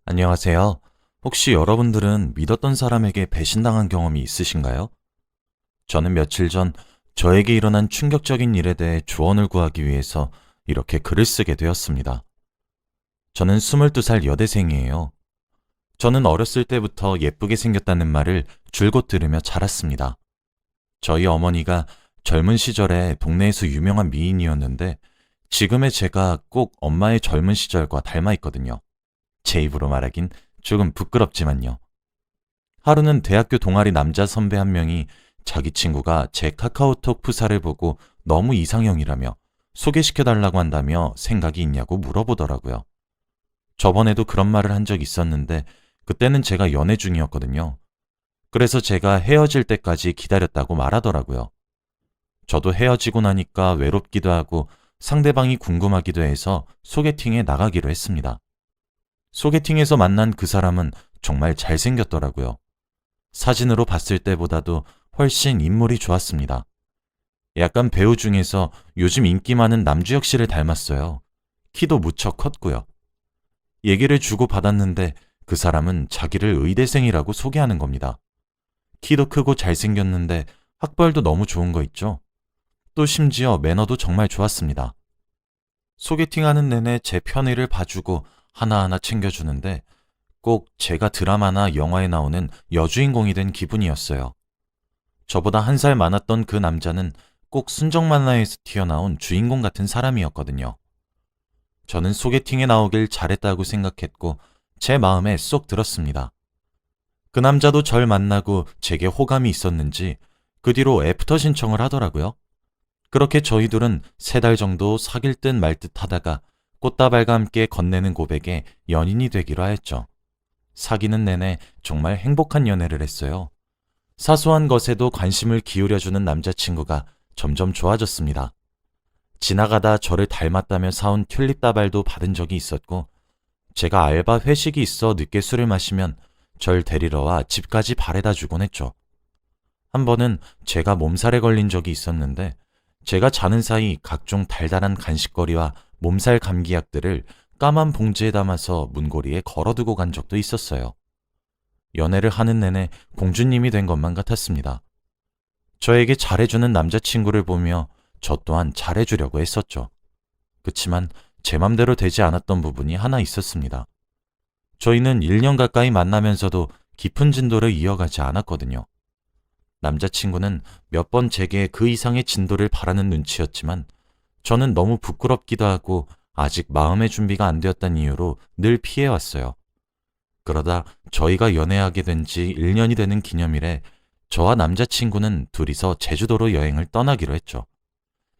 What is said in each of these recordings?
안녕하세요. 혹시 여러분들은 믿었던 사람에게 배신당한 경험이 있으신가요? 저는 며칠 전 저에게 일어난 충격적인 일에 대해 조언을 구하기 위해서 이렇게 글을 쓰게 되었습니다. 저는 22살 여대생이에요. 저는 어렸을 때부터 예쁘게 생겼다는 말을 줄곧 들으며 자랐습니다. 저희 어머니가 젊은 시절에 동네에서 유명한 미인이었는데 지금의 제가 꼭 엄마의 젊은 시절과 닮아 있거든요. 제 입으로 말하긴 조금 부끄럽지만요. 하루는 대학교 동아리 남자 선배 한 명이 자기 친구가 제 카카오톡 프사를 보고 너무 이상형이라며 소개시켜달라고 한다며 생각이 있냐고 물어보더라고요. 저번에도 그런 말을 한 적 있었는데 그때는 제가 연애 중이었거든요. 그래서 제가 헤어질 때까지 기다렸다고 말하더라고요. 저도 헤어지고 나니까 외롭기도 하고 상대방이 궁금하기도 해서 소개팅에 나가기로 했습니다. 소개팅에서 만난 그 사람은 정말 잘생겼더라고요. 사진으로 봤을 때보다도 훨씬 인물이 좋았습니다. 약간 배우 중에서 요즘 인기 많은 남주혁 씨를 닮았어요. 키도 무척 컸고요. 얘기를 주고 받았는데 그 사람은 자기를 의대생이라고 소개하는 겁니다. 키도 크고 잘생겼는데 학벌도 너무 좋은 거 있죠? 또 심지어 매너도 정말 좋았습니다. 소개팅하는 내내 제 편의를 봐주고 하나하나 챙겨주는데 꼭 제가 드라마나 영화에 나오는 여주인공이 된 기분이었어요. 저보다 한 살 많았던 그 남자는 꼭 순정 만화에서 튀어나온 주인공 같은 사람이었거든요. 저는 소개팅에 나오길 잘했다고 생각했고 제 마음에 쏙 들었습니다. 그 남자도 절 만나고 제게 호감이 있었는지 그 뒤로 애프터 신청을 하더라고요. 그렇게 저희 둘은 3달 정도 사귈 듯 말 듯 하다가 꽃다발과 함께 건네는 고백에 연인이 되기로 하였죠. 사귀는 내내 정말 행복한 연애를 했어요. 사소한 것에도 관심을 기울여주는 남자친구가 점점 좋아졌습니다. 지나가다 저를 닮았다며 사온 튤립 다발도 받은 적이 있었고, 제가 알바 회식이 있어 늦게 술을 마시면 절 데리러 와 집까지 바래다 주곤 했죠. 한 번은 제가 몸살에 걸린 적이 있었는데, 제가 자는 사이 각종 달달한 간식거리와 몸살 감기약들을 까만 봉지에 담아서 문고리에 걸어두고 간 적도 있었어요. 연애를 하는 내내 공주님이 된 것만 같았습니다. 저에게 잘해주는 남자친구를 보며 저 또한 잘해주려고 했었죠. 그치만 제 맘대로 되지 않았던 부분이 하나 있었습니다. 저희는 1년 가까이 만나면서도 깊은 진도를 이어가지 않았거든요. 남자친구는 몇 번 제게 그 이상의 진도를 바라는 눈치였지만 저는 너무 부끄럽기도 하고 아직 마음의 준비가 안 되었다는 이유로 늘 피해왔어요. 그러다 저희가 연애하게 된 지 1년이 되는 기념일에 저와 남자친구는 둘이서 제주도로 여행을 떠나기로 했죠.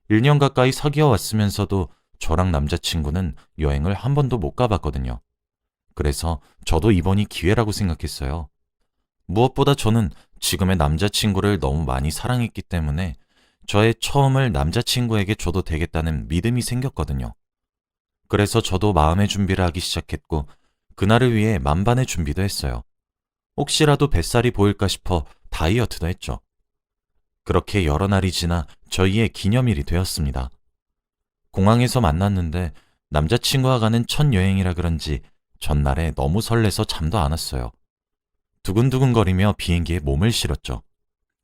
1년 가까이 사귀어 왔으면서도 저랑 남자친구는 여행을 한 번도 못 가봤거든요. 그래서 저도 이번이 기회라고 생각했어요. 무엇보다 저는 지금의 남자친구를 너무 많이 사랑했기 때문에 저의 처음을 남자친구에게 줘도 되겠다는 믿음이 생겼거든요. 그래서 저도 마음의 준비를 하기 시작했고 그날을 위해 만반의 준비도 했어요. 혹시라도 뱃살이 보일까 싶어 다이어트도 했죠. 그렇게 여러 날이 지나 저희의 기념일이 되었습니다. 공항에서 만났는데 남자친구와 가는 첫 여행이라 그런지 전날에 너무 설레서 잠도 안 왔어요. 두근두근거리며 비행기에 몸을 실었죠.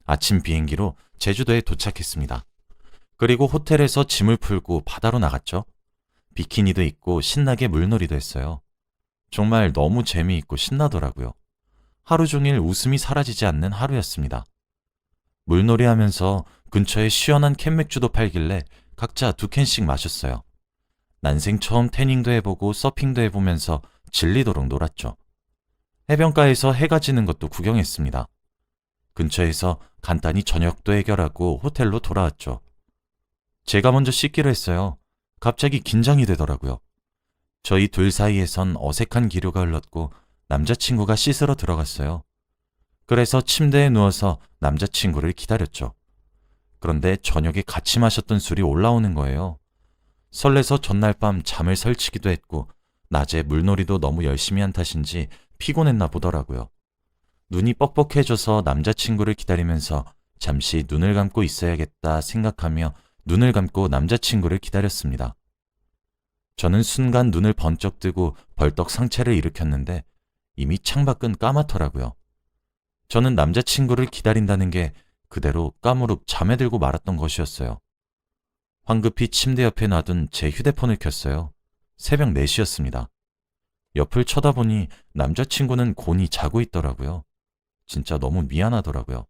아침 비행기로 제주도에 도착했습니다. 그리고 호텔에서 짐을 풀고 바다로 나갔죠. 비키니도 입고 신나게 물놀이도 했어요. 정말 너무 재미있고 신나더라고요. 하루 종일 웃음이 사라지지 않는 하루였습니다. 물놀이 하면서 근처에 시원한 캔맥주도 팔길래 각자 2캔씩 마셨어요. 난생 처음 태닝도 해보고 서핑도 해보면서 질리도록 놀았죠. 해변가에서 해가 지는 것도 구경했습니다. 근처에서 간단히 저녁도 해결하고 호텔로 돌아왔죠. 제가 먼저 씻기로 했어요. 갑자기 긴장이 되더라고요. 저희 둘 사이에선 어색한 기류가 흘렀고 남자친구가 씻으러 들어갔어요. 그래서 침대에 누워서 남자친구를 기다렸죠. 그런데 저녁에 같이 마셨던 술이 올라오는 거예요. 설레서 전날 밤 잠을 설치기도 했고 낮에 물놀이도 너무 열심히 한 탓인지 피곤했나 보더라고요. 눈이 뻑뻑해져서 남자친구를 기다리면서 잠시 눈을 감고 있어야겠다 생각하며 눈을 감고 남자친구를 기다렸습니다. 저는 순간 눈을 번쩍 뜨고 벌떡 상체를 일으켰는데 이미 창밖은 까맣더라고요. 저는 남자친구를 기다린다는 게 그대로 까무룩 잠에 들고 말았던 것이었어요. 황급히 침대 옆에 놔둔 제 휴대폰을 켰어요. 새벽 4시였습니다. 옆을 쳐다보니 남자친구는 곤히 자고 있더라고요. 진짜 너무 미안하더라고요.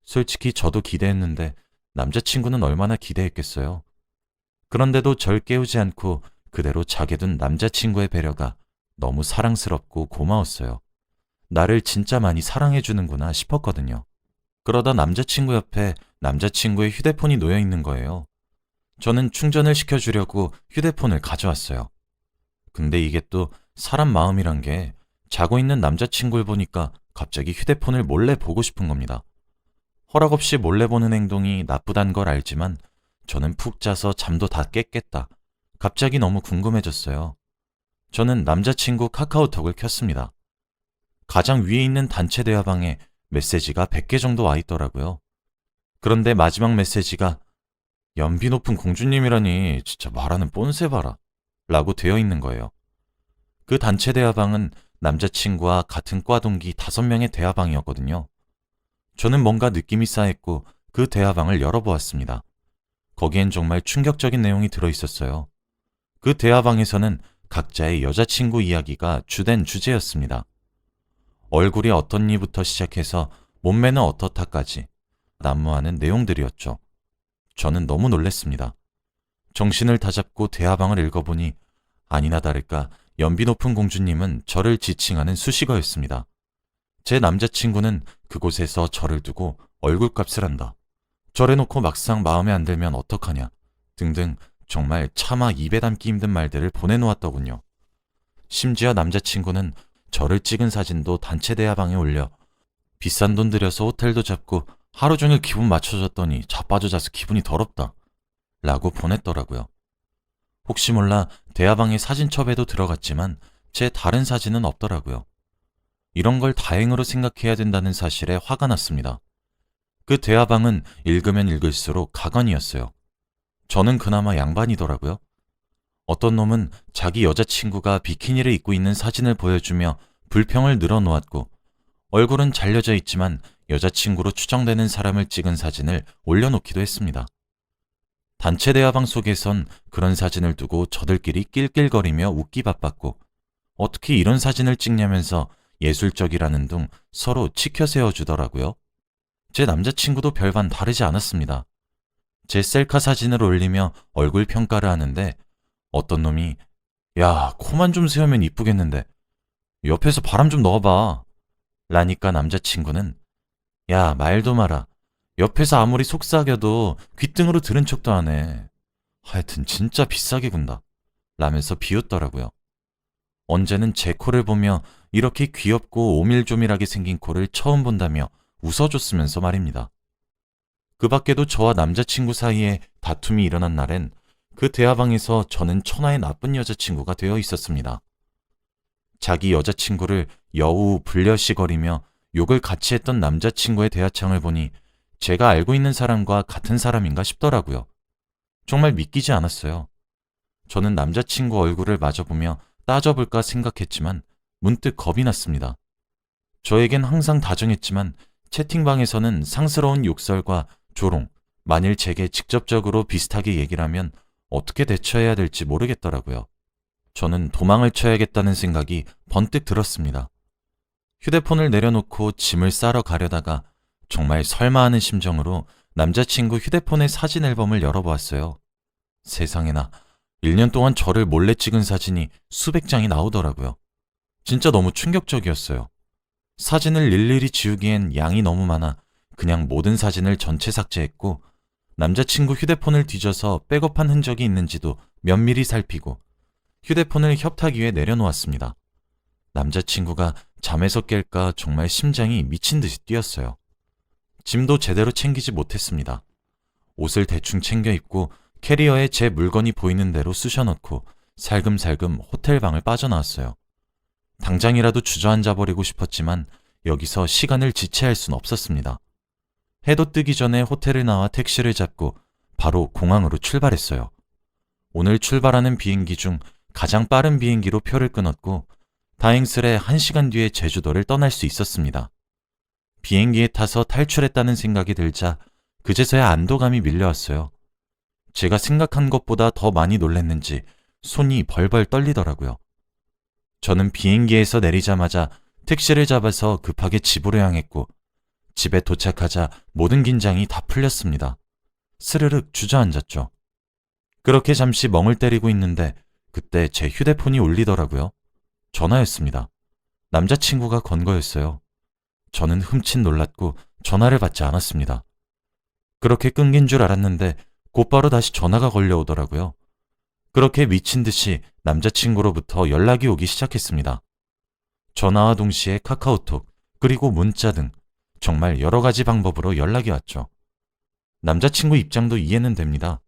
솔직히 저도 기대했는데 남자친구는 얼마나 기대했겠어요. 그런데도 절 깨우지 않고 그대로 자게 둔 남자친구의 배려가 너무 사랑스럽고 고마웠어요. 나를 진짜 많이 사랑해주는구나 싶었거든요. 그러다 남자친구 옆에 남자친구의 휴대폰이 놓여 있는 거예요. 저는 충전을 시켜주려고 휴대폰을 가져왔어요. 근데 이게 또 사람 마음이란 게 자고 있는 남자친구를 보니까 갑자기 휴대폰을 몰래 보고 싶은 겁니다. 허락 없이 몰래 보는 행동이 나쁘단 걸 알지만 저는 푹 자서 잠도 다 깼겠다. 갑자기 너무 궁금해졌어요. 저는 남자친구 카카오톡을 켰습니다. 가장 위에 있는 단체 대화방에 메시지가 100개 정도 와 있더라고요. 그런데 마지막 메시지가 연비 높은 공주님이라니 진짜 말하는 뽐새 봐라 라고 되어 있는 거예요. 그 단체 대화방은 남자친구와 같은 과 동기 5명의 대화방이었거든요. 저는 뭔가 느낌이 싸했고 그 대화방을 열어보았습니다. 거기엔 정말 충격적인 내용이 들어있었어요. 그 대화방에서는 각자의 여자친구 이야기가 주된 주제였습니다. 얼굴이 어떻니부터 시작해서 몸매는 어떻다까지 난무하는 내용들이었죠. 저는 너무 놀랐습니다. 정신을 다잡고 대화방을 읽어보니 아니나 다를까 연비 높은 공주님은 저를 지칭하는 수식어였습니다. 제 남자친구는 그곳에서 저를 두고 얼굴값을 한다. 저래놓고 막상 마음에 안 들면 어떡하냐 등등 정말 차마 입에 담기 힘든 말들을 보내놓았더군요. 심지어 남자친구는 저를 찍은 사진도 단체 대화방에 올려 비싼 돈 들여서 호텔도 잡고 하루 종일 기분 맞춰줬더니 자빠져 자서 기분이 더럽다 라고 보냈더라고요. 혹시 몰라 대화방에 사진첩에도 들어갔지만 제 다른 사진은 없더라고요. 이런 걸 다행으로 생각해야 된다는 사실에 화가 났습니다. 그 대화방은 읽으면 읽을수록 가관이었어요. 저는 그나마 양반이더라고요. 어떤 놈은 자기 여자친구가 비키니를 입고 있는 사진을 보여주며 불평을 늘어놓았고 얼굴은 잘려져 있지만 여자친구로 추정되는 사람을 찍은 사진을 올려놓기도 했습니다. 단체 대화방 속에선 그런 사진을 두고 저들끼리 낄낄거리며 웃기 바빴고 어떻게 이런 사진을 찍냐면서 예술적이라는 둥 서로 치켜 세워주더라고요. 제 남자친구도 별반 다르지 않았습니다. 제 셀카 사진을 올리며 얼굴 평가를 하는데 어떤 놈이 야, 코만 좀 세우면 이쁘겠는데 옆에서 바람 좀 넣어봐 라니까 남자친구는 야, 말도 마라. 옆에서 아무리 속삭여도 귓등으로 들은 척도 안 해. 하여튼 진짜 비싸게 군다 라면서 비웃더라고요. 언제는 제 코를 보며 이렇게 귀엽고 오밀조밀하게 생긴 코를 처음 본다며 웃어줬으면서 말입니다. 그 밖에도 저와 남자친구 사이에 다툼이 일어난 날엔 그 대화방에서 저는 천하의 나쁜 여자친구가 되어 있었습니다. 자기 여자친구를 여우 불려시거리며 욕을 같이 했던 남자친구의 대화창을 보니 제가 알고 있는 사람과 같은 사람인가 싶더라고요. 정말 믿기지 않았어요. 저는 남자친구 얼굴을 마주보며 따져볼까 생각했지만 문득 겁이 났습니다. 저에겐 항상 다정했지만 채팅방에서는 상스러운 욕설과 조롱, 만일 제게 직접적으로 비슷하게 얘기를 하면 어떻게 대처해야 될지 모르겠더라고요. 저는 도망을 쳐야겠다는 생각이 번뜩 들었습니다. 휴대폰을 내려놓고 짐을 싸러 가려다가 정말 설마하는 심정으로 남자친구 휴대폰의 사진 앨범을 열어보았어요. 세상에나 1년 동안 저를 몰래 찍은 사진이 수백 장이 나오더라고요. 진짜 너무 충격적이었어요. 사진을 일일이 지우기엔 양이 너무 많아 그냥 모든 사진을 전체 삭제했고 남자친구 휴대폰을 뒤져서 백업한 흔적이 있는지도 면밀히 살피고 휴대폰을 협탁 위에 내려놓았습니다. 남자친구가 잠에서 깰까 정말 심장이 미친 듯이 뛰었어요. 짐도 제대로 챙기지 못했습니다. 옷을 대충 챙겨 입고 캐리어에 제 물건이 보이는 대로 쑤셔넣고 살금살금 호텔 방을 빠져나왔어요. 당장이라도 주저앉아 버리고 싶었지만 여기서 시간을 지체할 순 없었습니다. 해도 뜨기 전에 호텔을 나와 택시를 잡고 바로 공항으로 출발했어요. 오늘 출발하는 비행기 중 가장 빠른 비행기로 표를 끊었고 다행스레 1시간 뒤에 제주도를 떠날 수 있었습니다. 비행기에 타서 탈출했다는 생각이 들자 그제서야 안도감이 밀려왔어요. 제가 생각한 것보다 더 많이 놀랐는지 손이 벌벌 떨리더라고요. 저는 비행기에서 내리자마자 택시를 잡아서 급하게 집으로 향했고 집에 도착하자 모든 긴장이 다 풀렸습니다. 스르륵 주저앉았죠. 그렇게 잠시 멍을 때리고 있는데 그때 제 휴대폰이 울리더라고요. 전화였습니다. 남자친구가 건 거였어요. 저는 흠칫 놀랐고 전화를 받지 않았습니다. 그렇게 끊긴 줄 알았는데 곧바로 다시 전화가 걸려오더라고요. 그렇게 미친 듯이 남자친구로부터 연락이 오기 시작했습니다. 전화와 동시에 카카오톡, 그리고 문자 등 정말 여러 가지 방법으로 연락이 왔죠. 남자친구 입장도 이해는 됩니다.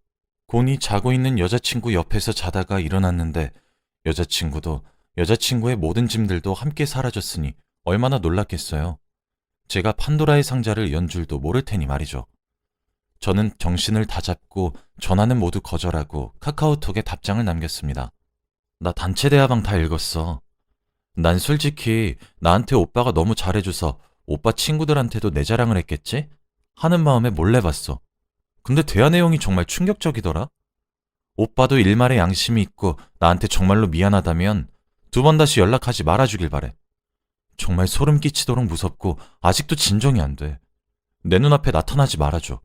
곤히 자고 있는 여자친구 옆에서 자다가 일어났는데 여자친구도 여자친구의 모든 짐들도 함께 사라졌으니 얼마나 놀랐겠어요. 제가 판도라의 상자를 연 줄도 모를 테니 말이죠. 저는 정신을 다 잡고 전화는 모두 거절하고 카카오톡에 답장을 남겼습니다. 나 단체 대화방 다 읽었어. 난 솔직히 나한테 오빠가 너무 잘해줘서 오빠 친구들한테도 내 자랑을 했겠지? 하는 마음에 몰래 봤어. 근데 대화 내용이 정말 충격적이더라. 오빠도 일말의 양심이 있고 나한테 정말로 미안하다면 2번 다시 연락하지 말아주길 바래. 정말 소름 끼치도록 무섭고 아직도 진정이 안 돼. 내 눈앞에 나타나지 말아줘.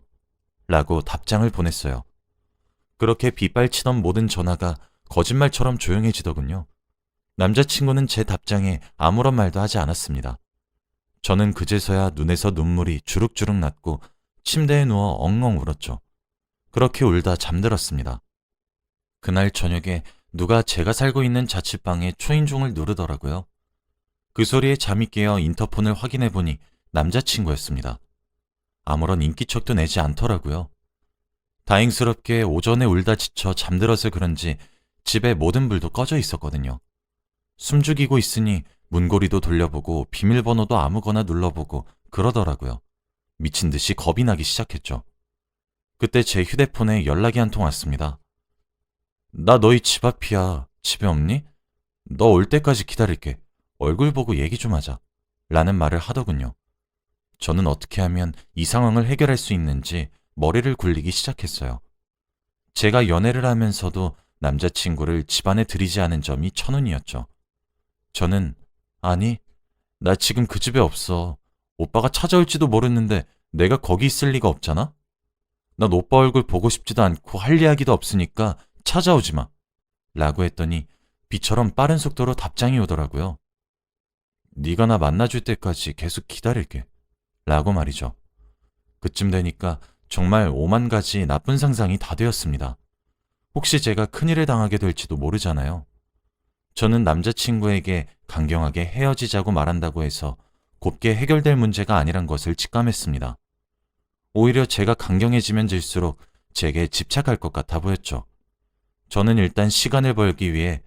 라고 답장을 보냈어요. 그렇게 빗발치던 모든 전화가 거짓말처럼 조용해지더군요. 남자친구는 제 답장에 아무런 말도 하지 않았습니다. 저는 그제서야 눈에서 눈물이 주룩주룩 났고 침대에 누워 엉엉 울었죠. 그렇게 울다 잠들었습니다. 그날 저녁에 누가 제가 살고 있는 자취방에 초인종을 누르더라고요. 그 소리에 잠이 깨어 인터폰을 확인해보니 남자친구였습니다. 아무런 인기척도 내지 않더라고요. 다행스럽게 오전에 울다 지쳐 잠들어서 그런지 집에 모든 불도 꺼져 있었거든요. 숨죽이고 있으니 문고리도 돌려보고 비밀번호도 아무거나 눌러보고 그러더라고요. 미친 듯이 겁이 나기 시작했죠. 그때 제 휴대폰에 연락이 한 통 왔습니다. 나 너희 집 앞이야. 집에 없니? 너 올 때까지 기다릴게. 얼굴 보고 얘기 좀 하자. 라는 말을 하더군요. 저는 어떻게 하면 이 상황을 해결할 수 있는지 머리를 굴리기 시작했어요. 제가 연애를 하면서도 남자친구를 집안에 들이지 않은 점이 천운이었죠. 저는 아니, 나 지금 그 집에 없어. 오빠가 찾아올지도 모르는데 내가 거기 있을 리가 없잖아? 난 오빠 얼굴 보고 싶지도 않고 할 이야기도 없으니까 찾아오지 마. 라고 했더니 비처럼 빠른 속도로 답장이 오더라고요. 네가 나 만나줄 때까지 계속 기다릴게. 라고 말이죠. 그쯤 되니까 정말 오만 가지 나쁜 상상이 다 되었습니다. 혹시 제가 큰일을 당하게 될지도 모르잖아요. 저는 남자친구에게 강경하게 헤어지자고 말한다고 해서 곱게 해결될 문제가 아니란 것을 직감했습니다. 오히려 제가 강경해지면 질수록 제게 집착할 것 같아 보였죠. 저는 일단 시간을 벌기 위해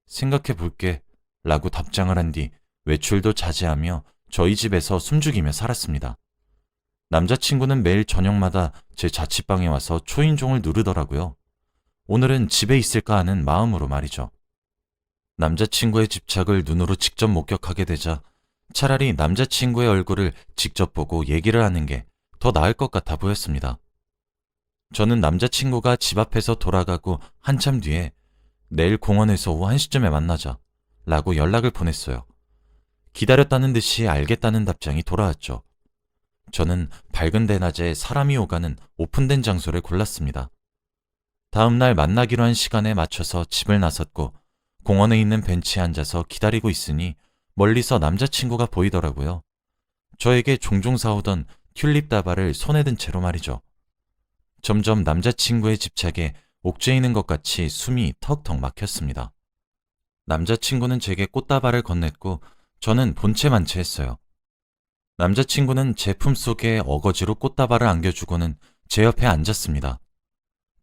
생각해 볼게 라고 답장을 한 뒤 외출도 자제하며 저희 집에서 숨죽이며 살았습니다. 남자친구는 매일 저녁마다 제 자취방에 와서 초인종을 누르더라고요. 오늘은 집에 있을까 하는 마음으로 말이죠. 남자친구의 집착을 눈으로 직접 목격하게 되자 차라리 남자친구의 얼굴을 직접 보고 얘기를 하는 게 더 나을 것 같아 보였습니다. 저는 남자친구가 집 앞에서 돌아가고 한참 뒤에 내일 공원에서 오후 1시쯤에 만나자 라고 연락을 보냈어요. 기다렸다는 듯이 알겠다는 답장이 돌아왔죠. 저는 밝은 대낮에 사람이 오가는 오픈된 장소를 골랐습니다. 다음 날 만나기로 한 시간에 맞춰서 집을 나섰고 공원에 있는 벤치에 앉아서 기다리고 있으니 멀리서 남자친구가 보이더라고요. 저에게 종종 사오던 튤립 다발을 손에 든 채로 말이죠. 점점 남자친구의 집착에 옥죄이는 것 같이 숨이 턱턱 막혔습니다. 남자친구는 제게 꽃다발을 건넸고 저는 본체 만취했어요. 남자친구는 제 품속에 어거지로 꽃다발을 안겨주고는 제 옆에 앉았습니다.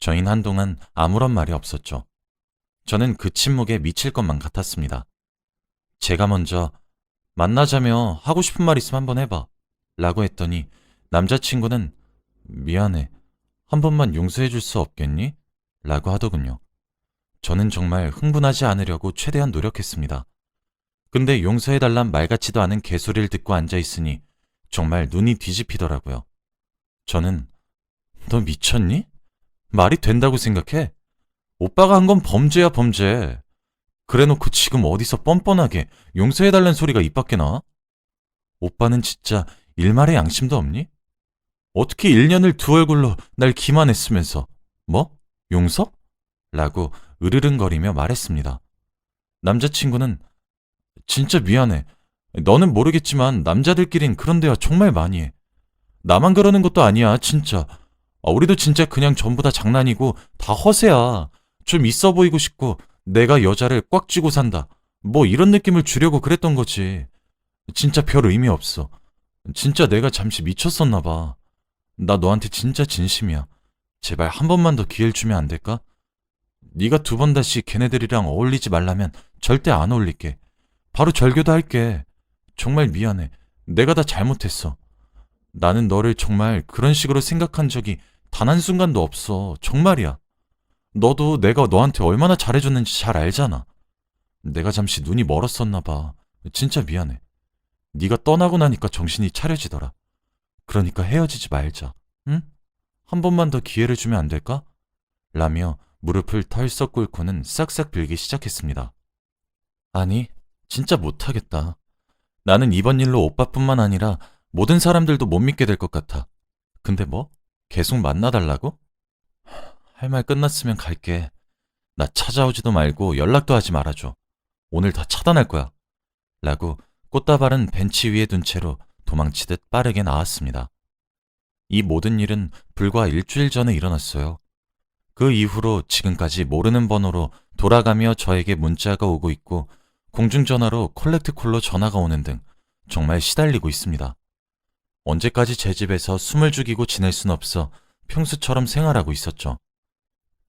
저희는 한동안 아무런 말이 없었죠. 저는 그 침묵에 미칠 것만 같았습니다. 제가 먼저 만나자며 하고 싶은 말 있으면 한번 해봐 라고 했더니 남자친구는 미안해. 한 번만 용서해 줄 수 없겠니? 라고 하더군요. 저는 정말 흥분하지 않으려고 최대한 노력했습니다. 근데 용서해달란 말 같지도 않은 개소리를 듣고 앉아있으니 정말 눈이 뒤집히더라고요. 저는 너 미쳤니? 말이 된다고 생각해? 오빠가 한 건 범죄야, 범죄. 그래놓고 지금 어디서 뻔뻔하게 용서해달란 소리가 입 밖에 나와? 오빠는 진짜 일말의 양심도 없니? 어떻게 1년을 두 얼굴로 날 기만했으면서 뭐? 용서? 라고 으르릉거리며 말했습니다. 남자친구는 진짜 미안해. 너는 모르겠지만 남자들끼린 그런 대화 정말 많이 해. 나만 그러는 것도 아니야, 진짜. 우리도 진짜 그냥 전부 다 장난이고 다 허세야. 좀 있어 보이고 싶고 내가 여자를 꽉 쥐고 산다. 뭐 이런 느낌을 주려고 그랬던 거지. 진짜 별 의미 없어. 진짜 내가 잠시 미쳤었나 봐. 나 너한테 진짜 진심이야. 제발 한 번만 더 기회를 주면 안 될까? 네가 두 번 다시 걔네들이랑 어울리지 말라면 절대 안 어울릴게. 바로 절교도 할게. 정말 미안해. 내가 다 잘못했어. 나는 너를 정말 그런 식으로 생각한 적이 단 한순간도 없어. 정말이야. 너도 내가 너한테 얼마나 잘해줬는지 잘 알잖아. 내가 잠시 눈이 멀었었나 봐. 진짜 미안해. 네가 떠나고 나니까 정신이 차려지더라. 그러니까 헤어지지 말자. 응? 한 번만 더 기회를 주면 안 될까? 라며 무릎을 털썩 꿇고는 싹싹 빌기 시작했습니다. 아니, 진짜 못하겠다. 나는 이번 일로 오빠뿐만 아니라 모든 사람들도 못 믿게 될 것 같아. 근데 뭐? 계속 만나달라고? 할 말 끝났으면 갈게. 나 찾아오지도 말고 연락도 하지 말아줘. 오늘 다 차단할 거야. 라고 꽃다발은 벤치 위에 둔 채로 도망치듯 빠르게 나왔습니다. 이 모든 일은 불과 일주일 전에 일어났어요. 그 이후로 지금까지 모르는 번호로 돌아가며 저에게 문자가 오고 있고 공중전화로 콜렉트콜로 전화가 오는 등 정말 시달리고 있습니다. 언제까지 제 집에서 숨을 죽이고 지낼 순 없어 평소처럼 생활하고 있었죠.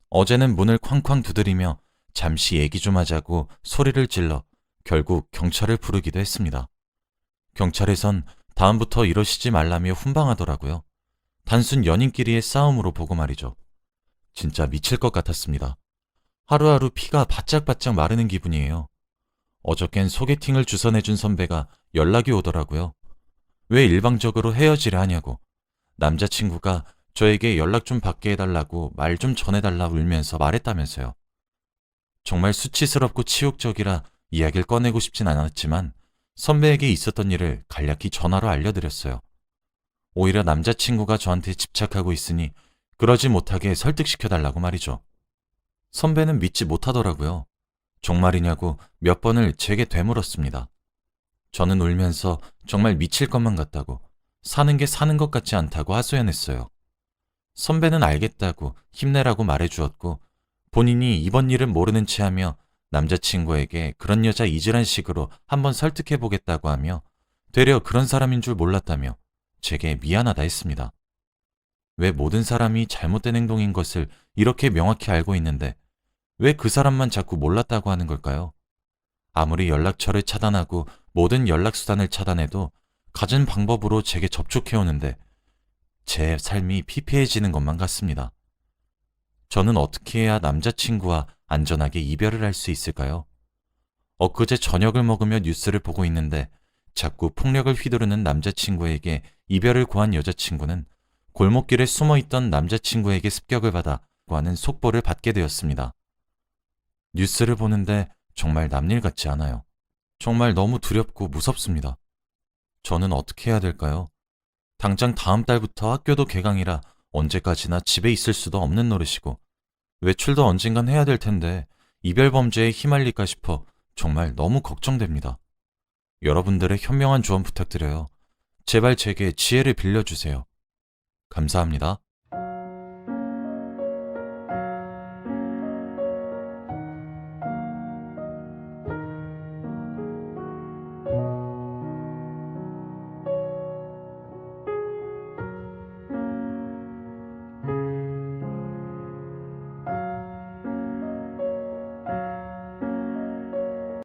어제는 문을 쾅쾅 두드리며 잠시 얘기 좀 하자고 소리를 질러 결국 경찰을 부르기도 했습니다. 경찰에선 다음부터 이러시지 말라며 훈방하더라고요. 단순 연인끼리의 싸움으로 보고 말이죠. 진짜 미칠 것 같았습니다. 하루하루 피가 바짝바짝 마르는 기분이에요. 어저껜 소개팅을 주선해준 선배가 연락이 오더라고요. 왜 일방적으로 헤어지려 하냐고. 남자친구가 저에게 연락 좀 받게 해달라고 말 좀 전해달라 울면서 말했다면서요. 정말 수치스럽고 치욕적이라 이야기를 꺼내고 싶진 않았지만 선배에게 있었던 일을 간략히 전화로 알려드렸어요. 오히려 남자친구가 저한테 집착하고 있으니 그러지 못하게 설득시켜달라고 말이죠. 선배는 믿지 못하더라고요. 정말이냐고 몇 번을 제게 되물었습니다. 저는 울면서 정말 미칠 것만 같다고, 사는 게 사는 것 같지 않다고 하소연했어요. 선배는 알겠다고 힘내라고 말해주었고 본인이 이번 일은 모르는 채 하며 남자친구에게 그런 여자 잊으란 식으로 한번 설득해보겠다고 하며 되려 그런 사람인 줄 몰랐다며 제게 미안하다 했습니다. 왜 모든 사람이 잘못된 행동인 것을 이렇게 명확히 알고 있는데 왜 그 사람만 자꾸 몰랐다고 하는 걸까요? 아무리 연락처를 차단하고 모든 연락수단을 차단해도 갖은 방법으로 제게 접촉해오는데 제 삶이 피폐해지는 것만 같습니다. 저는 어떻게 해야 남자친구와 안전하게 이별을 할 수 있을까요? 엊그제 저녁을 먹으며 뉴스를 보고 있는데 자꾸 폭력을 휘두르는 남자친구에게 이별을 고한 여자친구는 골목길에 숨어있던 남자친구에게 습격을 받아 하는 속보를 받게 되었습니다. 뉴스를 보는데 정말 남일 같지 않아요. 정말 너무 두렵고 무섭습니다. 저는 어떻게 해야 될까요? 당장 다음 달부터 학교도 개강이라 언제까지나 집에 있을 수도 없는 노릇이고 외출도 언젠간 해야 될 텐데 이별 범죄에 휘말릴까 싶어 정말 너무 걱정됩니다. 여러분들의 현명한 조언 부탁드려요. 제발 제게 지혜를 빌려주세요. 감사합니다.